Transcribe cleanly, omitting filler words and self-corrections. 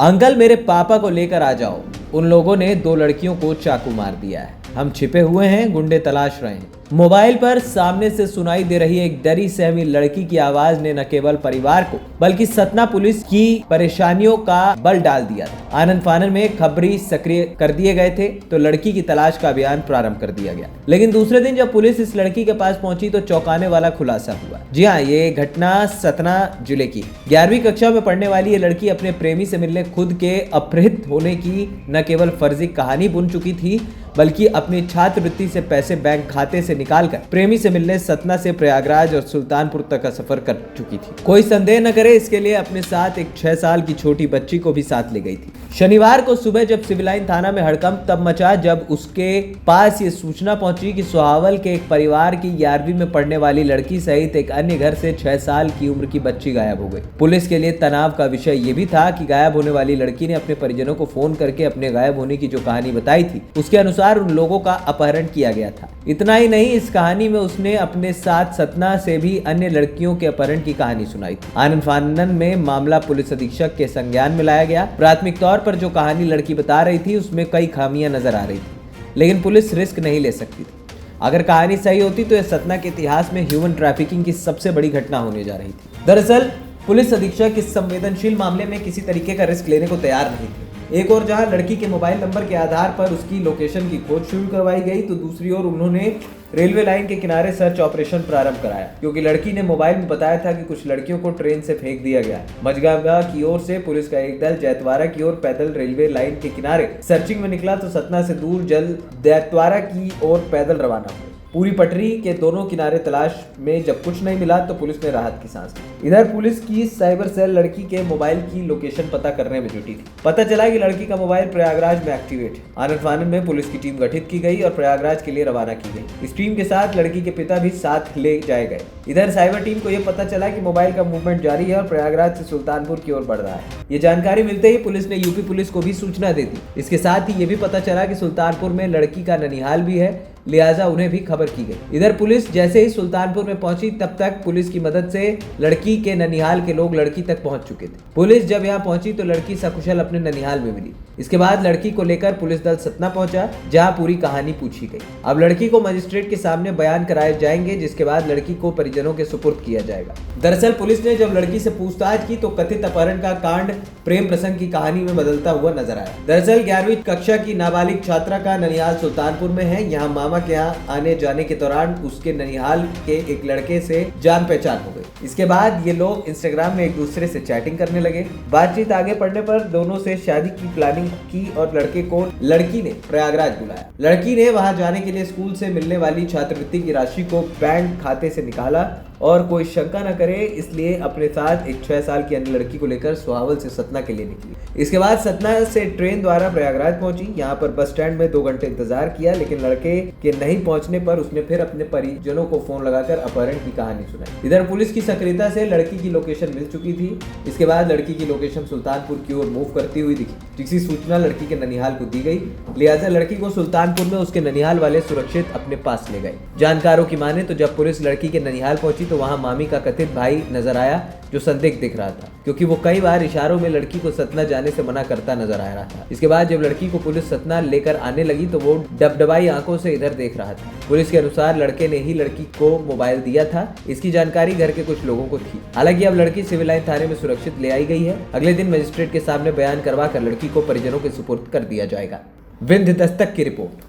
Uncle मेरे पापा को लेकर आ जाओ, उन लोगों ने 2 लड़कियों को चाकू मार दिया है, हम छिपे हुए हैं, गुंडे तलाश रहे हैं। मोबाइल पर सामने से सुनाई दे रही एक डरी सहमी लड़की की आवाज ने न केवल परिवार को बल्कि सतना पुलिस की परेशानियों का बल डाल दिया था। आनन फानन में खबरी सक्रिय कर दिए गए थे तो लड़की की तलाश का अभियान प्रारंभ कर दिया गया। लेकिन दूसरे दिन जब पुलिस इस लड़की के पास पहुंची तो चौंकाने वाला खुलासा हुआ। जी हाँ, ये घटना सतना जिले की 11वीं कक्षा में पढ़ने वाली ये लड़की अपने प्रेमी से मिलने खुद के अपहृत होने की न केवल फर्जी कहानी बुन चुकी थी बल्कि अपनी छात्रवृत्ति से पैसे बैंक खाते से निकालकर प्रेमी से मिलने सतना से प्रयागराज और सुल्तानपुर तक का सफर कर चुकी थी। कोई संदेह न करे, इसके लिए अपने साथ एक 6 साल की छोटी बच्ची को भी साथ ले गई थी। शनिवार को सुबह जब सिविल लाइन थाना में हड़कंप तब मचा जब उसके पास ये सूचना पहुंची कि सोहावल के एक परिवार की 11वीं में पढ़ने वाली लड़की सहित एक अन्य घर से 6 साल की उम्र की बच्ची गायब हो गई। पुलिस के लिए तनाव का विषय ये भी था कि गायब होने वाली लड़की ने अपने परिजनों को फोन करके अपने गायब होने की जो कहानी बताई थी उसके अनुसार उन लोगों का अपहरण किया गया था। इतना ही नहीं, इस कहानी में उसने अपने साथ सतना से भी अन्य लड़कियों के अपहरण की कहानी सुनाई थी। आनन फानन में मामला पुलिस अधीक्षक के संज्ञान में लाया गया। प्राथमिक तौर पर जो कहानी लड़की बता रही थी उसमें कई खामियां नजर आ रही थी, लेकिन पुलिस रिस्क नहीं ले सकती थी। अगर कहानी सही होती तो यह सतना के इतिहास में ह्यूमन ट्रैफिकिंग की सबसे बड़ी घटना होने जा रही थी। दरअसल पुलिस अधीक्षक इस संवेदनशील मामले में किसी तरीके का रिस्क लेने को तैयार नहीं थे। एक और जहां लड़की के मोबाइल नंबर के आधार पर उसकी लोकेशन की खोज शुरू करवाई गई तो दूसरी ओर उन्होंने रेलवे लाइन के किनारे सर्च ऑपरेशन प्रारंभ कराया, क्योंकि लड़की ने मोबाइल में बताया था कि कुछ लड़कियों को ट्रेन से फेंक दिया गया। मझगांव की ओर से पुलिस का एक दल जैतवाड़ा की ओर पैदल रेलवे लाइन के किनारे सर्चिंग में निकला तो सतना से दूर जल जैतवाड़ा की ओर पैदल रवाना हुए। पूरी पटरी के दोनों किनारे तलाश में जब कुछ नहीं मिला तो पुलिस ने राहत की सांस ली। इधर पुलिस की साइबर सेल लड़की के मोबाइल की लोकेशन पता करने में जुटी थी। पता चला कि लड़की का मोबाइल प्रयागराज में एक्टिवेट है। आनन फानन में पुलिस की टीम गठित की गई और प्रयागराज के लिए रवाना की गई। इस टीम के साथ लड़की के पिता भी साथ ले जाए गए। इधर साइबर टीम को यह पता चला कि मोबाइल का मूवमेंट जारी है और प्रयागराज से सुल्तानपुर की ओर बढ़ रहा है। ये जानकारी मिलते ही पुलिस ने यूपी पुलिस को भी सूचना दे दी। इसके साथ ही ये भी पता चला कि सुल्तानपुर में लड़की का ननिहाल भी है, लिहाजा उन्हें भी खबर की गई। इधर पुलिस जैसे ही सुल्तानपुर में पहुंची तब तक पुलिस की मदद से लड़की के ननिहाल के लोग लड़की तक पहुंच चुके थे। पुलिस जब यहां पहुंची तो लड़की सकुशल अपने ननिहाल में मिली। इसके बाद लड़की को लेकर पुलिस दल सतना पहुंचा, जहां पूरी कहानी पूछी गई। अब लड़की को मजिस्ट्रेट के सामने बयान कराए जाएंगे, जिसके बाद लड़की को परिजनों के सुपुर्द किया जाएगा। दरअसल पुलिस ने जब लड़की से पूछताछ की तो कथित अपहरण का कांड प्रेम प्रसंग की कहानी में बदलता हुआ नजर आया। दरअसल 11वीं कक्षा की नाबालिग छात्रा का ननिहाल सुल्तानपुर में है। यहाँ मामा के यहाँ आने जाने के दौरान उसके ननिहाल के एक लड़के से जान पहचान हो गई। इसके बाद ये लोग इंस्टाग्राम में एक दूसरे से चैटिंग करने लगे। बातचीत आगे बढ़ने पर दोनों से शादी की प्लानिंग की और लड़के को लड़की ने प्रयागराज बुलाया। लड़की ने वहां जाने के लिए स्कूल से मिलने वाली छात्रवृत्ति की राशि को बैंक खाते से निकाला और कोई शंका न करे इसलिए अपने साथ एक 6 साल की अन्य लड़की को लेकर सोहावल से सतना के लिए निकली। इसके बाद सतना से ट्रेन द्वारा प्रयागराज पहुंची। यहाँ पर बस स्टैंड में 2 घंटे इंतजार किया, लेकिन लड़के के नहीं पहुंचने पर उसने फिर अपने परिजनों को फोन लगाकर अपहरण की कहानी सुनाई। इधर पुलिस की सक्रियता से लड़की की लोकेशन मिल चुकी थी। इसके बाद लड़की की लोकेशन सुल्तानपुर की ओर मूव करती हुई दिखी, जिसकी सूचना लड़की के ननिहाल को दी गई। लिहाजा लड़की को सुल्तानपुर में उसके ननिहाल वाले सुरक्षित अपने पास ले गए। जानकारों की माने तो जब पुलिस लड़की के ननिहाल पहुंची तो वहां मामी का कथित भाई नजर आया, जो संदिग्ध दिख रहा था, क्योंकि वो कई बार इशारों में लड़की को सतना जाने से मना करता नजर आ रहा था। इसके बाद जब लड़की को पुलिस सतना लेकर आने लगी तो वो डबडबाई आंखों से इधर देख रहा था। पुलिस के अनुसार लड़के ने ही लड़की को मोबाइल दिया था। इसकी जानकारी घर के कुछ लोगों को थी। हालांकि अब लड़की सिविल लाइन थाने में सुरक्षित ले आई गई है। अगले दिन मजिस्ट्रेट के सामने बयान करवा कर लड़की को परिजनों के सुपुर्द कर दिया जाएगा। विंध्य दस्तक की रिपोर्ट।